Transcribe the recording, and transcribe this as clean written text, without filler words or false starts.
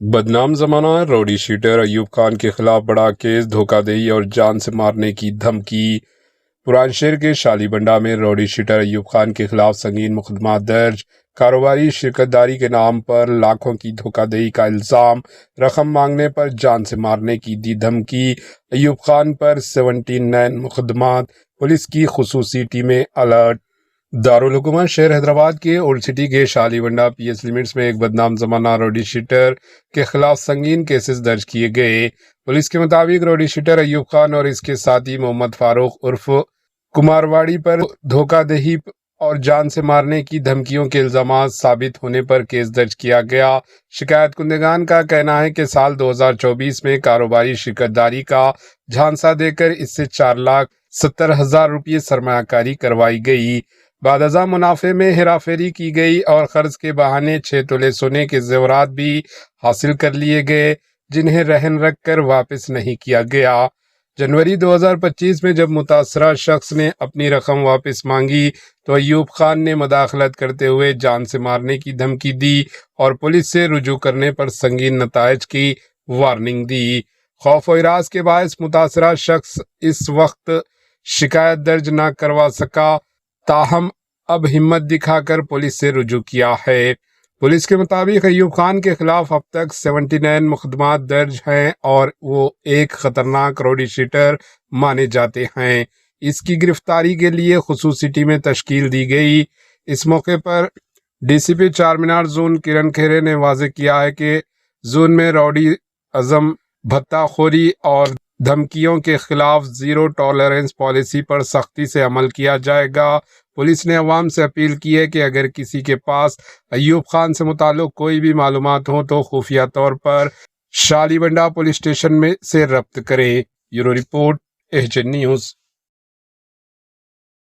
بدنام زمانہ روڈی شیٹر ایوب خان کے خلاف بڑا کیس، دھوکہ دہی اور جان سے مارنے کی دھمکی۔ پران شہر کے شالی بنڈا میں روڈی شیٹر ایوب خان کے خلاف سنگین مقدمات درج، کاروباری شرکت داری کے نام پر لاکھوں کی دھوکہ دہی کا الزام، رقم مانگنے پر جان سے مارنے کی دی دھمکی۔ ایوب خان پر 79 مقدمات، پولیس کی خصوصی ٹیمیں الرٹ۔ دارالحکومت شہر حیدرآباد کے اولڈ سٹی کے شالی بنڈا پی ایس لمٹس میں ایک بدنام زمانہ روڈی شیٹر کے خلاف سنگین کیسز درج کیے گئے۔ پولیس کے مطابق روڈی شیٹر ایوب خان اور اس کے ساتھی محمد فاروق عرف کمارواڑی پر دھوکہ دہی اور جان سے مارنے کی دھمکیوں کے الزامات ثابت ہونے پر کیس درج کیا گیا۔ شکایت کنندگان کا کہنا ہے کہ سال 2024 میں کاروباری شرکت داری کا جھانسا دے کر اس سے 4,70,000 روپے سرمایہ کاری کروائی گئی۔ بعد ازاں منافع میں ہیرا پھیری کی گئی اور قرض کے بہانے 6 تولے سونے کے زیورات بھی حاصل کر لیے گئے، جنہیں رہن رکھ کر واپس نہیں کیا گیا۔ جنوری 2025 میں جب متاثرہ شخص نے اپنی رقم واپس مانگی تو ایوب خان نے مداخلت کرتے ہوئے جان سے مارنے کی دھمکی دی اور پولیس سے رجوع کرنے پر سنگین نتائج کی وارننگ دی۔ خوف و ہراس کے باعث متاثرہ شخص اس وقت شکایت درج نہ کروا سکا، تاہم اب ہمت دکھا کر پولیس سے رجوع کیا ہے۔ پولیس کے مطابق ایوب خان کے خلاف اب تک 79 مقدمات درج ہیں اور وہ ایک خطرناک روڈی شیٹر مانے جاتے ہیں۔ اس کی گرفتاری کے لیے خصوصی ٹیمیں تشکیل دی گئی۔ اس موقع پر ڈی سی پی چار مینار زون کرن کھیرے نے واضح کیا ہے کہ زون میں روڈی ازم، بھتہ خوری اور دھمکیوں کے خلاف زیرو ٹالرنس پالیسی پر سختی سے عمل کیا جائے گا۔ پولیس نے عوام سے اپیل کی ہے کہ اگر کسی کے پاس ایوب خان سے متعلق کوئی بھی معلومات ہوں تو خفیہ طور پر شالی بنڈا پولیس اسٹیشن میں سے رابطہ کریں۔ Bureau report, H N news.